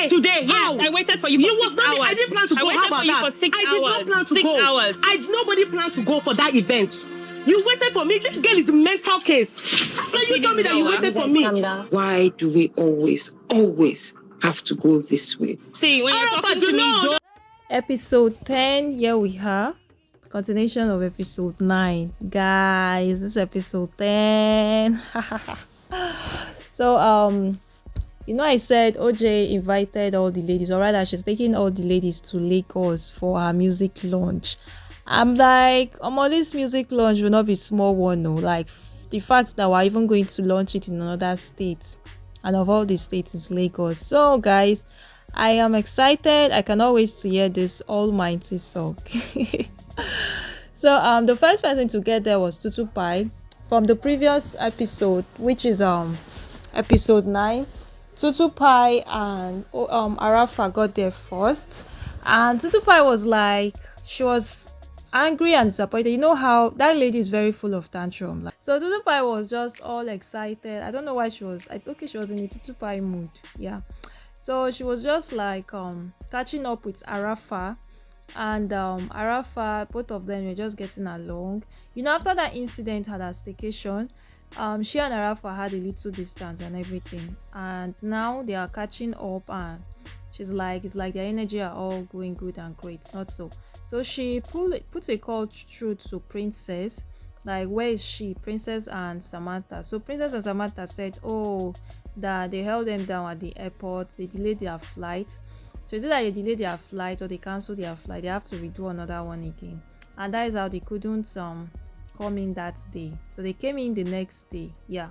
Today, Yes, I waited for you for 6 hours. I didn't plan to go. How about that? I did not plan to go. 6 hours. Nobody planned to go for that event. You waited for me. This girl is a mental case. How can you tell me that you waited for me? Why do we always have to go this way? See, when you're talking to me, don't. Episode 10, here we are. Continuation of episode 9. Guys, this is episode 10. So, I said OJ invited all the ladies, or rather, she's taking all the ladies to Lagos for her music launch. I'm like, this music launch will not be small one, no. Like, the fact that we're even going to launch it in another state, and of all the states is Lagos. So, guys, I am excited. I cannot wait to hear this almighty song. So, the first person to get there was Tutu Pai from the previous episode, which is episode 9. Tutu Pai and Arafa got there first, and Tutu Pai was like, she was angry and disappointed. You know how that lady is very full of tantrum. So Tutu Pai was just all excited. I don't know why she was. She was in a Tutu Pai mood. Yeah. So she was just like catching up with Arafa, and Arafa, both of them were just getting along. After that incident at her staycation, she and Arafa had a little distance and everything, and now they are catching up, and she's like, it's like their energy are all going good and great. Not so. So she put a call through to Princess, like, where is she, Princess and Samantha. So Princess and Samantha said, that they held them down at the airport, they delayed their flight. So is it that they delayed their flight or they canceled their flight? They have to redo another one again, and that is how they couldn't come in that day. So they came in the next day. Yeah.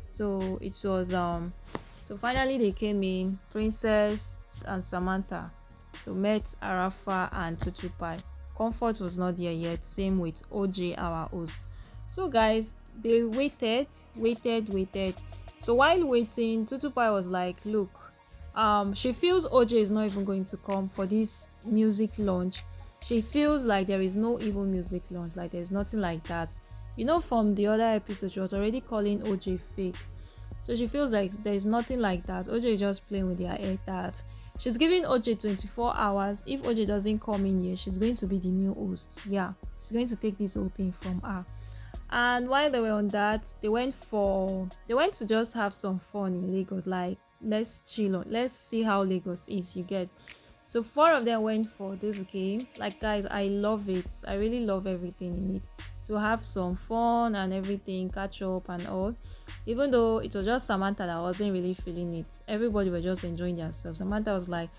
So it was so finally they came in, Princess and Samantha. So met Arafa and Tutu Pai. Comfort was not there yet. Same with OJ, our host. So guys, they waited. So while waiting, Tutu Pai was like, look, she feels OJ is not even going to come for this music launch. She feels like there is no even music launch, like there's nothing like that. From the other episode, she was already calling OJ fake. So she feels like there's nothing like that. OJ is just playing with their head. That she's giving OJ 24 hours. If OJ doesn't come in here, she's going to be the new host. Yeah, she's going to take this whole thing from her. And while they were on that, they went to just have some fun in Lagos. Like, let's chill on, let's see how Lagos is, you get. So 4 of them went for this game. Like, guys, I love it. I really love everything in it. To have some fun and everything, catch up and all. Even though it was just Samantha that wasn't really feeling it. Everybody was just enjoying themselves. Samantha was like,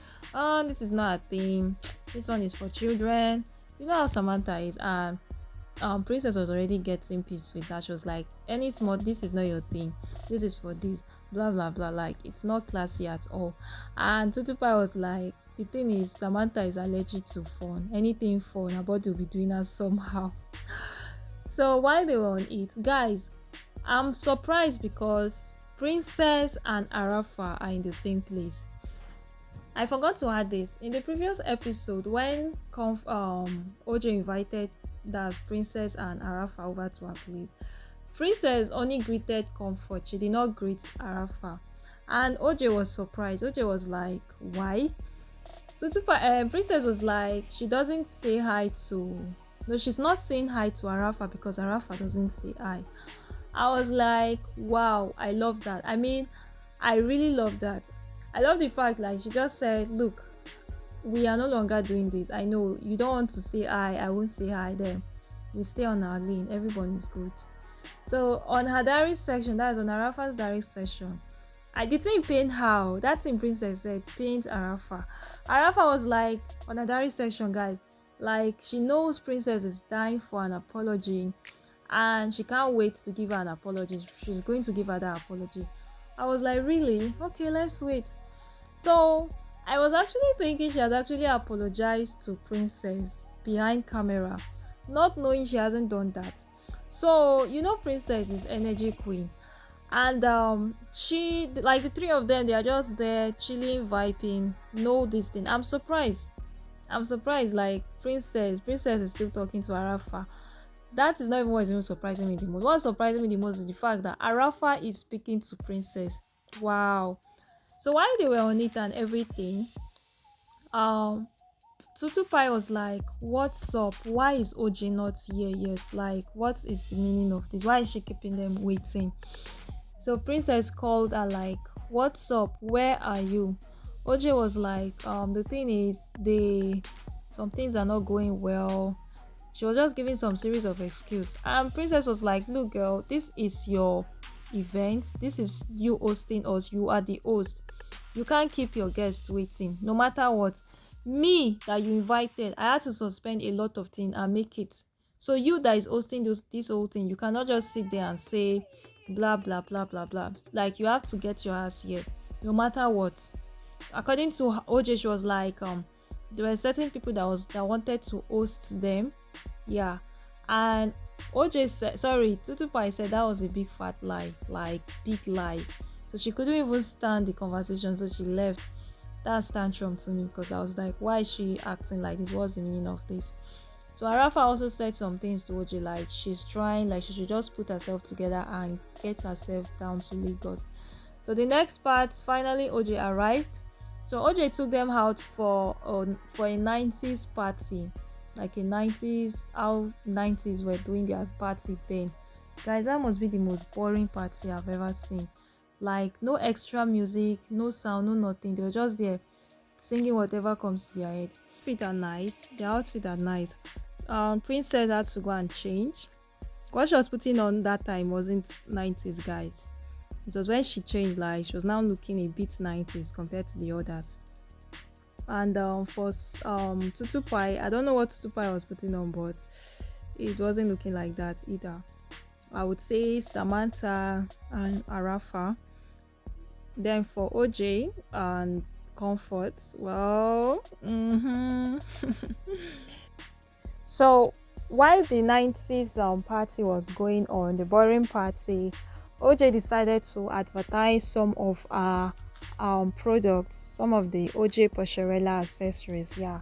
this is not a thing. This one is for children. You know how Samantha is. And Princess was already getting peace with that. She was like, any small, this is not your thing. This is for this. Blah, blah, blah. Like, it's not classy at all. And Tutu Pai was like, the thing is, Samantha is allergic to fun. Anything fun, her body will be doing her somehow. So while they were on it, guys, I'm surprised because Princess and Arafa are in the same place. I forgot to add this. In the previous episode, when OJ invited that Princess and Arafa over to her place, Princess only greeted Comfort. She did not greet Arafa. And OJ was surprised. OJ was like, why? So Princess was like, she doesn't say hi to... No, she's not saying hi to Arafa because Arafa doesn't say hi. I was like, wow, I love that. I mean, I really love that. I love the fact, like, she just said, look, we are no longer doing this. I know you don't want to say hi. I won't say hi then. We stay on our lane. Everyone is good. So on her diary section, that is on Arafa's diary section, I didn't paint how. That thing Princess said, paint Arafa. Arafa was like, on her diary section, guys, like, she knows Princess is dying for an apology and she can't wait to give her an apology. She's going to give her that apology. I was like, really? Okay, let's wait. So I was actually thinking she has actually apologized to Princess behind camera, not knowing she hasn't done that. So Princess is energy queen, and she, like, the 3 of them, they are just there chilling, vibing, no this thing. I'm surprised, like, Princess is still talking to Arafa. That is not even what is even surprising me the most. What surprising me the most is the fact that Arafa is speaking to Princess. Wow. So while they were on it and everything, um Tutu Pie was like, what's up? Why is OJ not here yet? Like, what is the meaning of this? Why is she keeping them waiting? So Princess called her like, what's up? Where are you? OJ was like, the thing is, some things are not going well. She was just giving some series of excuse. And Princess was like, look girl, this is your event. This is you hosting us. You are the host. You can't keep your guests waiting, no matter what. Me that you invited, I had to suspend a lot of things and make it. So you that is hosting this whole thing, you cannot just sit there and say blah blah blah blah blah. Like, you have to get your ass here, no matter what. According to OJ, she was like, there were certain people that wanted to host them, yeah. And OJ said, sorry, Tutu Pie said that was a big fat lie, like big lie. So she couldn't even stand the conversation, so she left. That's tantrum to me, because I was like, why is she acting like this? What's the meaning of this? So Arafa also said some things to OJ, like she's trying, like she should just put herself together and get herself down to Lagos. So the next part, finally OJ arrived. So OJ took them out for a 90s party, like a 90s, how 90s were doing their party then. Guys, that must be the most boring party I've ever seen. Like, no extra music, no sound, no nothing. They were just there singing whatever comes to their head. Their outfit are nice. Princess had to go and change. What she was putting on that time wasn't 90s, guys. It was when she changed, like she was now looking a bit 90s compared to the others. And for Tutu Pie, I don't know what Tutu Pie was putting on, but it wasn't looking like that either. I would say Samantha and Arafa. Then for OJ and Comfort, well, So while the 90s party was going on, the boring party, OJ decided to advertise some of our products, some of the OJ Pocherella accessories, yeah.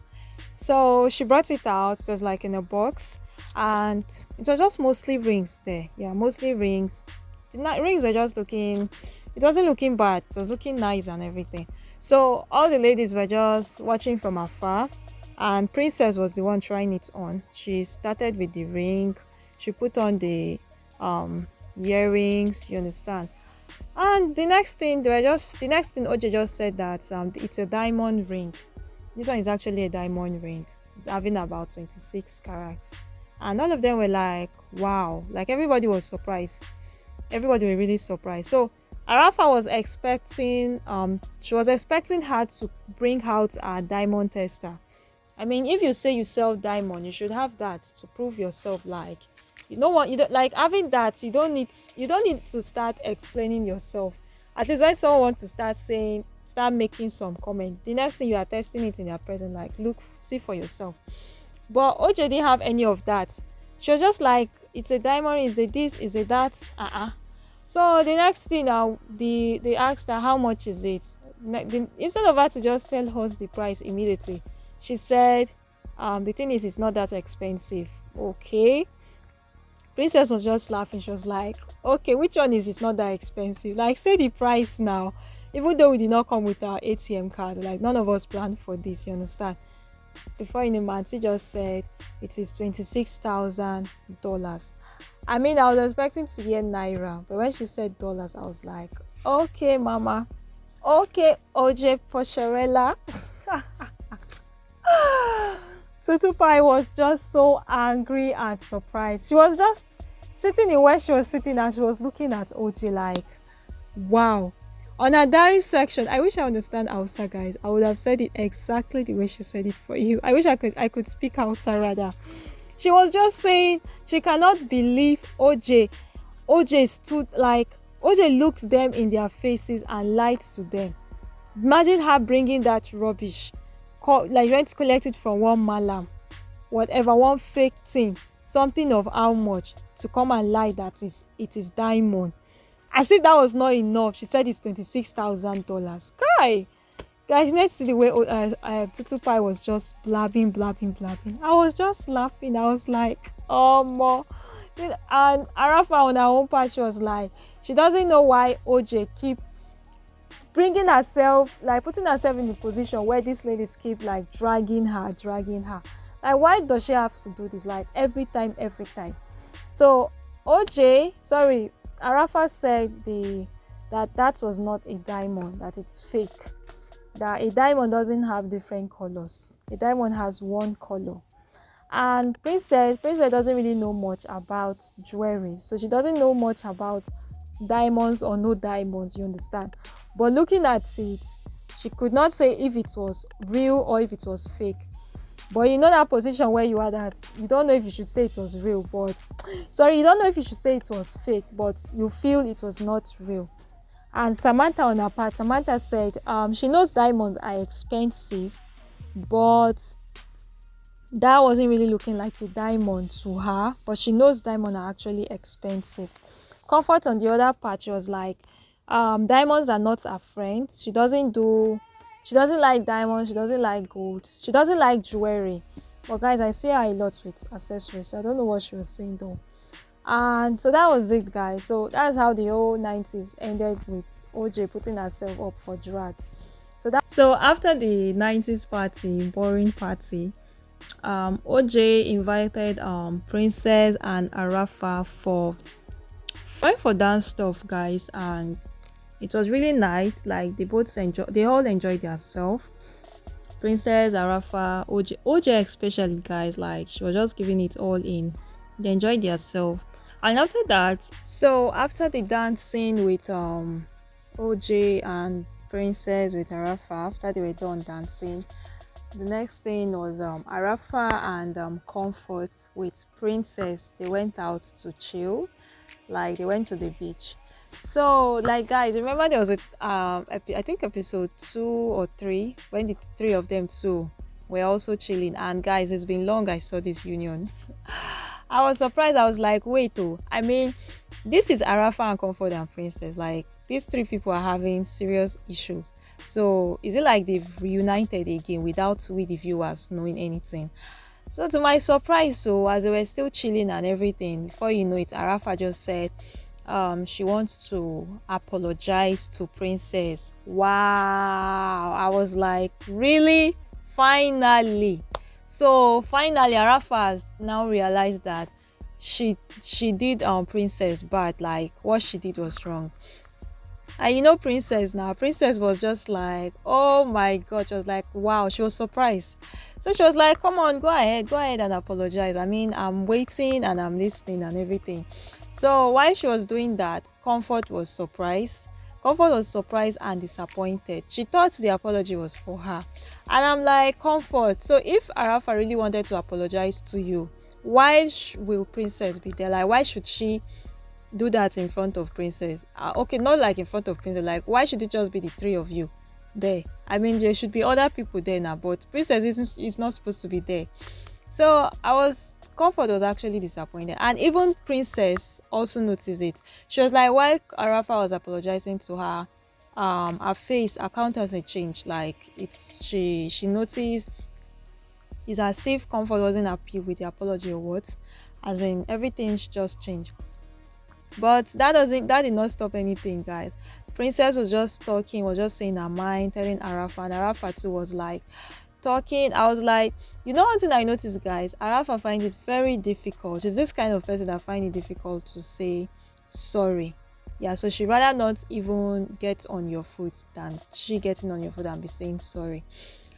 So she brought it out. It was like in a box, and it was just mostly rings there, yeah, mostly rings. The rings were just looking, it wasn't looking bad, it was looking nice and everything. So all the ladies were just watching from afar, and Princess was the one trying it on. She started with the ring, she put on the earrings, you understand. And the next thing OJ just said that it's a diamond ring. This one is actually a diamond ring. It's having about 26 carats. And all of them were like, wow. Like, everybody was surprised. Everybody were really surprised. So Arafa was expecting her to bring out a diamond tester. I mean, if you say you sell diamond, you should have that to prove yourself. Like, you know what, you don't like having that. You don't need to start explaining yourself. At least when someone wants to start making some comments, the next thing you are testing it in their presence, like, look, see for yourself. But OJ didn't have any of that. She was just like, it's a diamond, is it this, is it that? So the next thing now, they asked her, how much is it? Instead of her to just tell us the price immediately, she said, the thing is, it's not that expensive. Okay. Princess was just laughing. She was like, okay, which one is it's not that expensive? Like, say the price now. Even though we did not come with our ATM card, like, none of us planned for this, you understand? Before you know, Manti just said it is $26,000. I mean, I was expecting to hear naira, but when she said dollars, I was like, okay, mama. Okay, OJ Pocherella. Tutu Pie was just so angry and surprised. She was just sitting in where she was sitting and she was looking at OJ like, wow. On her diary section, I wish I understand Hausa, guys. I would have said it exactly the way she said it for you. I wish I could speak Hausa rather. She was just saying she cannot believe OJ stood, like, OJ looked them in their faces and lied to them. Imagine her bringing that rubbish, like, you went to collect it from one malam, whatever, one fake thing, something of how much, to come and lie that it is diamond. As if that was not enough, she said it's $26,000. Guys, next to the way Tutu Pie was just blabbing. I was just laughing. I was like, oh, more. And Arafa on her own part, she was like, she doesn't know why OJ keep bringing herself, like putting herself in the position where these ladies keep like dragging her. Like, why does she have to do this? Like every time. So Arafa said that was not a diamond, that it's fake. That a diamond doesn't have different colors. A diamond has one color. And Princess doesn't really know much about jewelry, so she doesn't know much about diamonds or no diamonds, you understand. But looking at it, she could not say if it was real or if it was fake. But you know that position where you are, that you don't know if you should say it was real, but you don't know if you should say it was fake, but you feel it was not real. And Samantha, on her part, Samantha said she knows diamonds are expensive, but that wasn't really looking like a diamond to her. But she knows diamonds are actually expensive. Comfort, on the other part, she was like, diamonds are not her friend. She doesn't like diamonds, she doesn't like gold, she doesn't like jewelry. But guys, I see her a lot with accessories, so I don't know what she was saying though. And so that was it, guys. So that's how the whole 90s ended, with OJ putting herself up for drag. So after the 90s party, boring party, OJ invited Princess and Arafa for dance stuff, guys, and it was really nice. Like they all enjoyed themselves. Princess, Arafa, OJ especially, guys, like she was just giving it all in. They enjoyed themselves. And after that, so after the dancing with OJ and Princess with Arafa, after they were done dancing, the next thing was Arafa and Comfort with Princess. They went out to chill, like they went to the beach. So, like, guys, remember there was I think episode 2 or 3 when the three of them too were also chilling. And guys, it's been long I saw this union. I was surprised. I was like, wait, I mean, this is Arafa and Comfort and Princess. Like, these three people are having serious issues. So is it like they've reunited again without we the viewers knowing anything? So to my surprise, so as they were still chilling and everything, before you know it, Arafa just said she wants to apologize to Princess. Wow, I was like, really? Finally. So finally Arafa has now realized that she did Princess bad. Like, what she did was wrong. And you know Princess was just like, oh my god, she was like, wow, she was surprised. So she was like, come on, go ahead and apologize. I mean, I'm waiting and I'm listening and everything. So while she was doing that, Comfort was surprised and disappointed. She thought the apology was for her. And I'm like, Comfort, so if Arafa really wanted to apologize to you, why will Princess be there? Like, why should she do that in front of Princess? Okay, not like in front of Princess, like, why should it just be the three of you there? I mean, there should be other people there now, but Princess is not supposed to be there. So Comfort was actually disappointed, and even Princess also noticed it. She was like, while Arafa was apologizing to her, her countenance changed. Like, she noticed it's as if Comfort wasn't happy with the apology or what, as in everything just changed. But that did not stop anything, guys. Princess was just talking, was just saying her mind, telling Arafa, and Arafa too was like talking. I was like, you know, one thing I noticed, guys, Arafa finds it very difficult. She's this kind of person that finds it difficult to say sorry. Yeah, so she'd rather not even get on your foot than she getting on your foot and be saying sorry.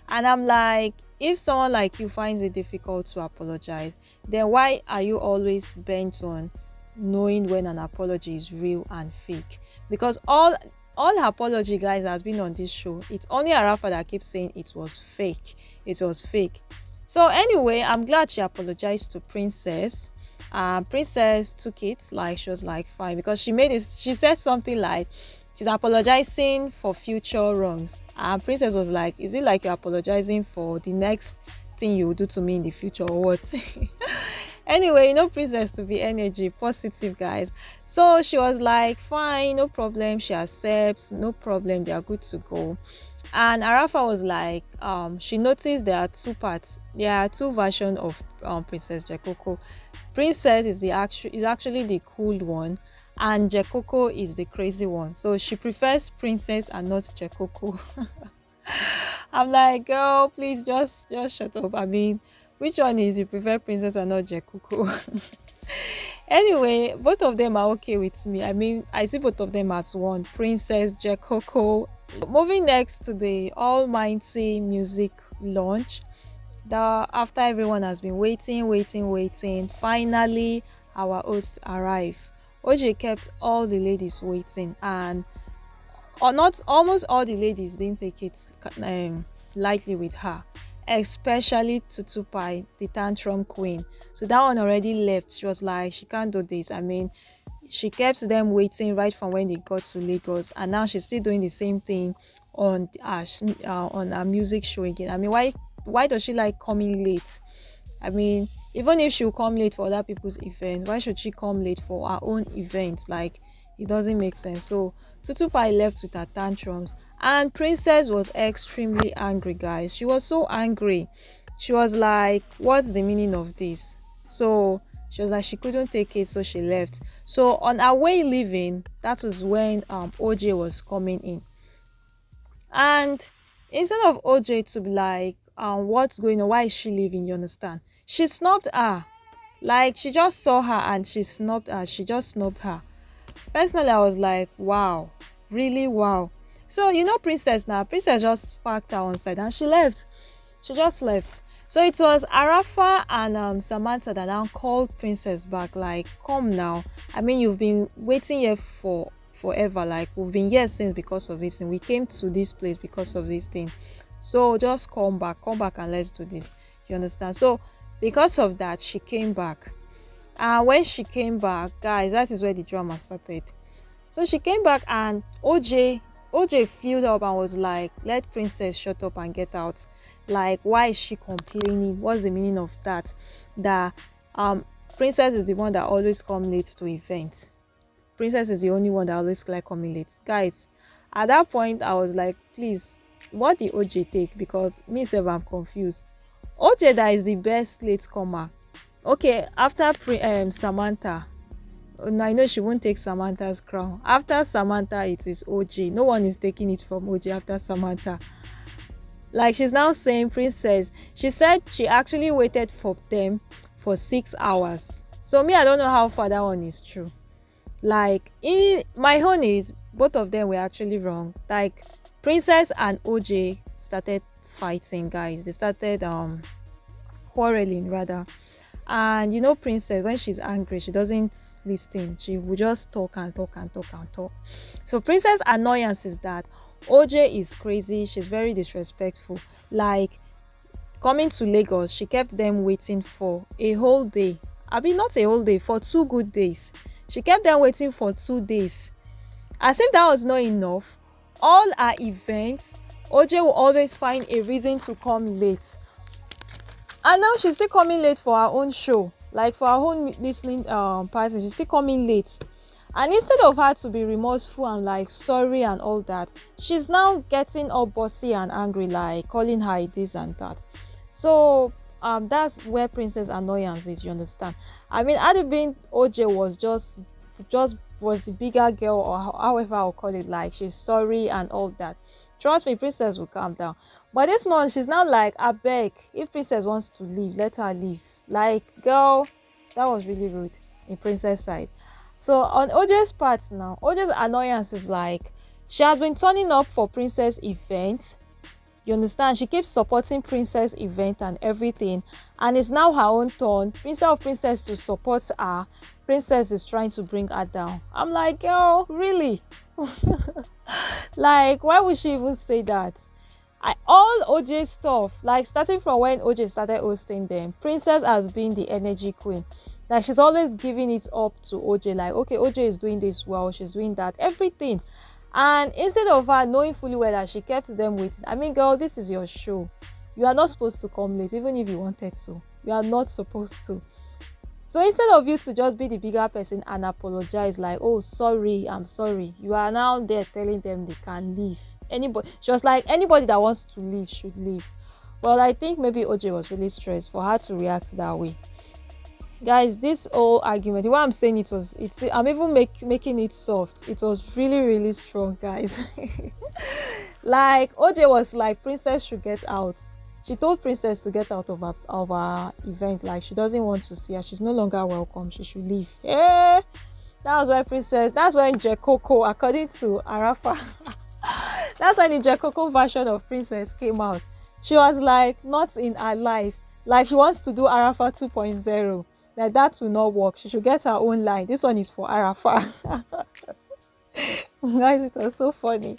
And I'm like, if someone like you finds it difficult to apologize, then why are you always bent on knowing when an apology is real and fake? Because all her apology, guys, has been on this show. It's only Arafa that keeps saying it was fake. So anyway, I'm glad she apologized to Princess. Princess took it, like, she was like, fine, because she said something like she's apologizing for future wrongs. And Princess was like, is it like you're apologizing for the next thing you will do to me in the future or what? Anyway, you know Princess to be energy positive, guys. So she was like, fine, no problem. She accepts, no problem, they are good to go. And Arafa was like, she noticed there are two parts. There are two versions of Princess Jekoko. Princess is actually the cool one, and Jekoko is the crazy one. So she prefers Princess and not Jekoko. I'm like, girl, please just shut up. I mean, which one is you prefer Princess and not Jekoko? Anyway, both of them are okay with me. I mean, I see both of them as one, Princess Jekoko. Moving next to the almighty music launch, that after everyone has been waiting, finally our host arrived. OJ kept all the ladies waiting, and or not almost all the ladies didn't take it lightly with her, especially Tutupai, the tantrum queen. So that one already left. She was like, she can't do this. I mean, she kept them waiting right from when they got to Lagos, and now she's still doing the same thing on a music show again. I mean, why does she like coming late? I mean, even if she'll come late for other people's events, why should she come late for her own event? Like, it doesn't make sense. So Tutupai left with her tantrums, and Princess was extremely angry, guys. She was so angry. She was like, what's the meaning of this? So she was like, she couldn't take it, so she left. So on her way leaving, that was when OJ was coming in, and instead of OJ to be like, what's going on, why is she leaving, you understand, she snubbed her. Like, she just saw her and she snubbed her. She just snubbed her. Personally, I was like, wow, really, wow. So Princess just parked her on side and she left. She just left. So it was Arafa and Samantha that now called Princess back, like, come now. I mean, you've been waiting here for forever. Like, we've been here since because of this thing. We came to this place because of this thing. So just come back and let's do this. You understand? So because of that, she came back. And when she came back, guys, that is where the drama started. So she came back and OJ filled up and was like, let Princess shut up and get out. Like, why is she complaining? What's the meaning of that? That Princess is the one that always come late to events. Princess is the only one that always like coming late. Guys, at that point, I was like, please, what did OJ take? Because me self, I'm confused. OJ that is the best late comer. Okay, after Samantha, I know she won't take Samantha's crown. After Samantha, it is OJ. No one is taking it from OJ after Samantha. Like, she's now saying Princess. She said she actually waited for them for 6 hours. So me, I don't know how far that one is true. Like, my own is both of them were actually wrong. Like, Princess and OJ started fighting, guys. They started quarreling rather. And Princess, when she's angry, she doesn't listen. She will just talk. So Princess' annoyance is that OJ is crazy. She's very disrespectful. Like, coming to Lagos, she kept them waiting for a whole day. I mean, not a whole day, for 2 good days. She kept them waiting for 2 days. As if that was not enough, all her events, OJ will always find a reason to come late. And now she's still coming late for her own show, like for her own listening party. She's still coming late, and instead of her to be remorseful and like sorry and all that, she's now getting all bossy and angry, like calling her this and that. So that's where Princess annoyance is, you understand. I mean, had it been OJ was just was the bigger girl, or however I'll call it, like she's sorry and all that, trust me, Princess will calm down. But this one, she's not like, I beg, if Princess wants to leave, let her leave. Like, girl, that was really rude in Princess' side. So on OJ's part now, OJ's annoyance is like, she has been turning up for Princess event. You understand? She keeps supporting Princess event and everything. And it's now her own turn. Instead of Princess to support her, Princess is trying to bring her down. I'm like, girl, really? Like, why would she even say that? All OJ stuff, like starting from when OJ started hosting them, Princess has been the energy queen. Like, she's always giving it up to OJ, like, okay, OJ is doing this well, she's doing that, everything. And instead of her knowing fully well that she kept them waiting, I mean, girl, this is your show. You are not supposed to come late, even if you wanted to. You are not supposed to. So instead of you to just be the bigger person and apologize, like, oh, sorry, I'm sorry, you are now there telling them they can leave. She was like, anybody that wants to leave should leave. Well, I think maybe OJ was really stressed for her to react that way. Guys, this whole argument, the way I'm saying I'm even making it soft. It was really, really strong, guys. Like OJ was like, Princess should get out. She told Princess to get out of her event. Like she doesn't want to see her. She's no longer welcome. She should leave. Yeah, that's when Jekoko, according to Arafa, that's when the Jekoko version of Princess came out. She was like, not in her life. Like she wants to do Arafa 2.0. Like that will not work. She should get her own line. This one is for Arafa. Guys, it was so funny.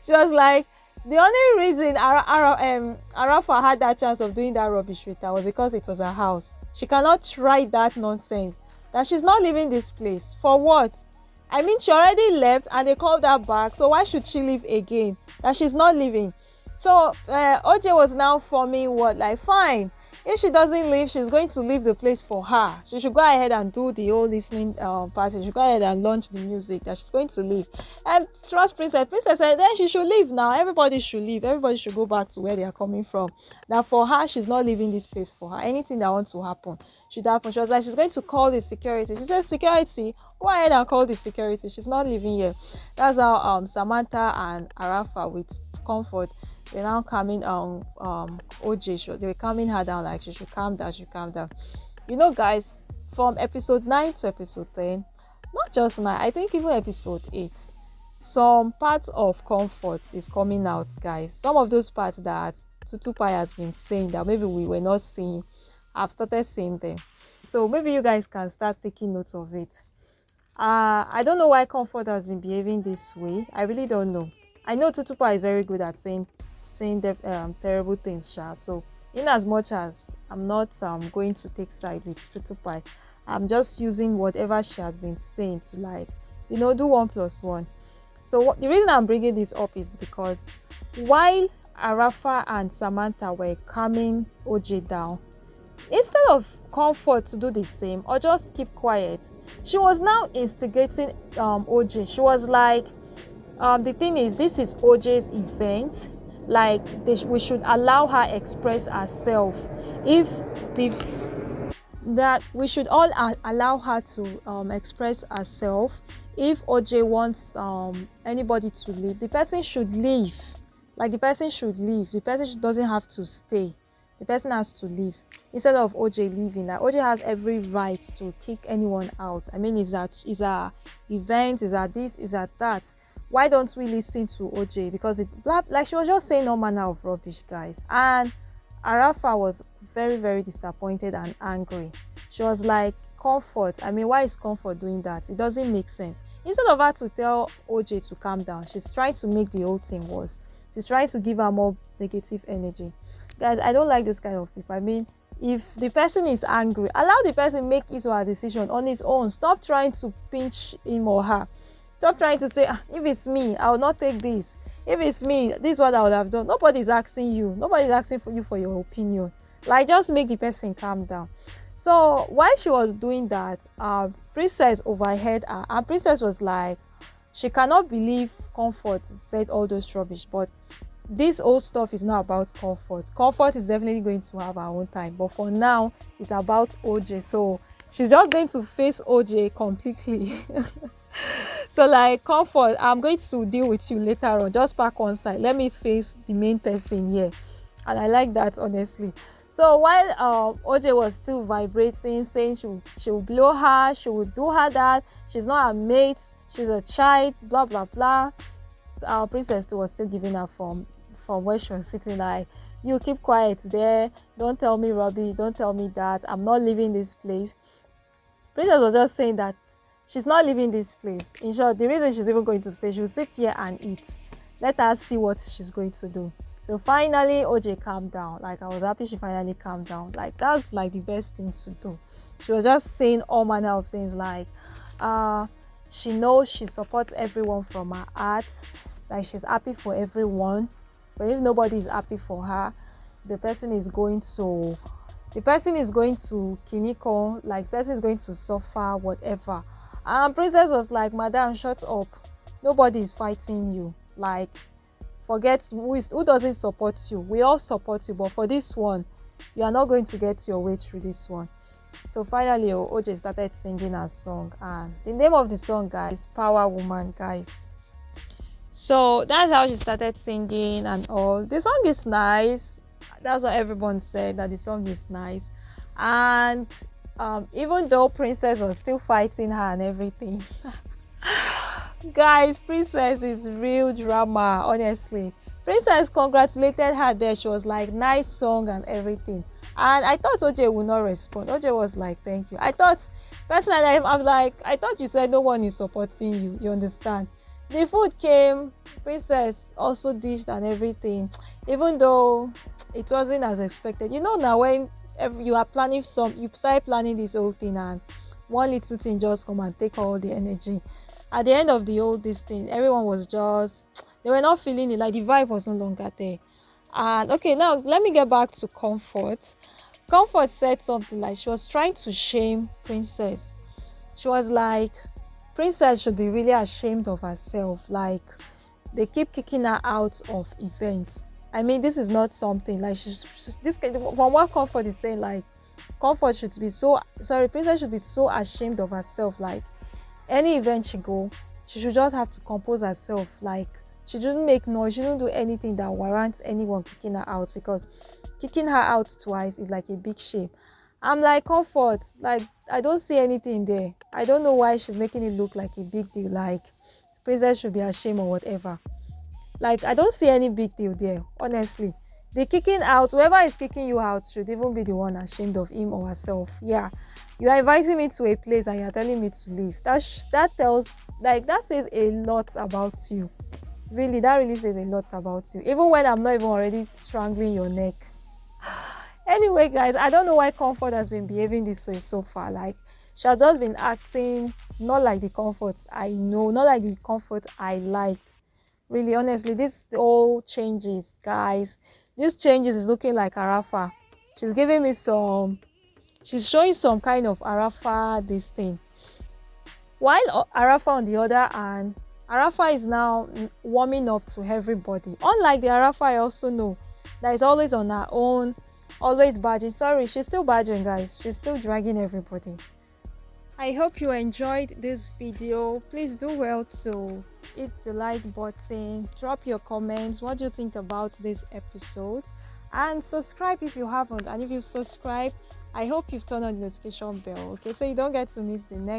She was like, the only reason Arafa had that chance of doing that rubbish with her was because it was her house. She cannot try that nonsense. That she's not leaving this place. For what? I mean, she already left and they called her back. So why should she leave again? That she's not leaving. So OJ was now forming what? Like, fine. If she doesn't leave, she's going to leave the place for her. She should go ahead and do the whole listening part. She should go ahead and launch the music that she's going to leave. And trust Princess. Princess said then she should leave now. Everybody should leave. Everybody should go back to where they are coming from. That for her, she's not leaving this place for her. Anything that wants to happen should happen. She was like, she's going to call the security. She said, security, go ahead and call the security. She's not leaving here. That's how Samantha and Arafa with Comfort, they're now calming OJ. They were calming her down, like she should calm down, You know, guys, from episode 9 to episode 10, not just 9, I think even episode 8, some parts of Comfort is coming out, guys. Some of those parts that Tutupai has been saying that maybe we were not seeing, I've started seeing them. So maybe you guys can start taking note of it. I don't know why Comfort has been behaving this way. I really don't know. I know Tutupai is very good at saying terrible things, Sha. So in as much as I'm not going to take side with Tutupai, I'm just using whatever she has been saying to, like, do 1+1. So the reason I'm bringing this up is because while Arafa and Samantha were calming OJ down, instead of Comfort to do the same or just keep quiet, she was now instigating OJ. She was like, the thing is, this is OJ's event. Like, we should allow her express herself. That we should all allow her to express herself. If OJ wants anybody to leave, the person should leave. Like, the person should leave. The person doesn't have to stay. The person has to leave instead of OJ leaving. Like, OJ has every right to kick anyone out. I mean, is our event? Is that this? Is that that? Why don't we listen to OJ? Because like she was just saying all manner of rubbish, guys. And Arafa was very, very disappointed and angry. She was like, Comfort, I mean, why is Comfort doing that? It doesn't make sense. Instead of her to tell OJ to calm down, she's trying to make the whole thing worse. She's trying to give her more negative energy. Guys, I don't like those kind of people. I mean, if the person is angry, allow the person make his or her decision on his own. Stop trying to pinch him or her. Stop trying to say, if it's me, I will not take this. If it's me, this is what I would have done. Nobody's asking you. Nobody's asking for you for your opinion. Like, just make the person calm down. So while she was doing that, Princess overheard her. And Princess was like, she cannot believe Comfort said all those rubbish. But this whole stuff is not about Comfort. Comfort is definitely going to have her own time. But for now, it's about OJ. So she's just going to face OJ completely. So, like, Comfort, I'm going to deal with you later on. Just park one side. Let me face the main person here. And I like that, honestly. So while OJ was still vibrating, saying she will blow her, she will do her that, she's not a mate, she's a child, blah blah blah. Our Princess too was still giving her from where she was sitting, like, you keep quiet there, don't tell me rubbish, don't tell me that, I'm not leaving this place. Princess was just saying that she's not leaving this place. In short, the reason she's even going to stay, she will sit here and eat. Let her see what she's going to do. So finally, OJ calmed down. Like, I was happy she finally calmed down. Like, that's like the best thing to do. She was just saying all manner of things, like, she knows she supports everyone from her heart. Like, she's happy for everyone. But if nobody is happy for her, the person is going to kiniko, like, the person is going to suffer, whatever. And Princess was like, Madam, shut up. Nobody is fighting you. Like, forget who doesn't support you. We all support you, but for this one, you are not going to get your way through this one. So finally, OJ started singing her song, and the name of the song, guys, Power Woman, guys. So that's how she started singing and all. The song is nice. That's what everyone said, that the song is nice. And even though Princess was still fighting her and everything, guys, Princess is real drama, honestly. Princess congratulated her there. She was like, nice song and everything. And I thought OJ would not respond. OJ was like, thank you. I thought, personally, I'm like, I thought you said no one is supporting you. You understand? The food came, Princess also dished and everything, even though it wasn't as expected. You know, now when you are planning you start planning this whole thing, and one little thing just come and take all the energy. At the end of the whole this thing, everyone was just, they were not feeling it, like the vibe was no longer there. And okay, now let me get back to Comfort. Comfort said something like she was trying to shame Princess. She was like, Princess should be really ashamed of herself. Like, they keep kicking her out of events. I mean, this is not something like this. From what Comfort is saying, like, Princess should be so ashamed of herself. Like, any event she go, she should just have to compose herself. Like, she shouldn't make noise. She shouldn't do anything that warrants anyone kicking her out, because kicking her out twice is like a big shame. I'm like, Comfort, like, I don't see anything there. I don't know why she's making it look like a big deal, like Princess should be ashamed or whatever. Like, I don't see any big deal there, honestly. The kicking out, whoever is kicking you out should even be the one ashamed of him or herself. Yeah, you are inviting me to a place and you're telling me to leave. That tells, like, that says a lot about you. Really, that really says a lot about you, even when I'm not even already strangling your neck. Anyway, guys, I don't know why Comfort has been behaving this way so far. Like, she has just been acting not like the Comfort I know, not like the Comfort I liked. Really, honestly, this all changes, guys. This changes is looking like Arafa. She's giving me she's showing some kind of Arafa this thing. While Arafa on the other hand, Arafa is now warming up to everybody. Unlike the Arafa I also know that is always on her own, always badging. Sorry, she's still badging, guys. She's still dragging everybody. I hope you enjoyed this video. Please do well to hit the like button, drop your comments. What do you think about this episode? And subscribe if you haven't. And if you subscribe, I hope you've turned on the notification bell, okay, so you don't get to miss the next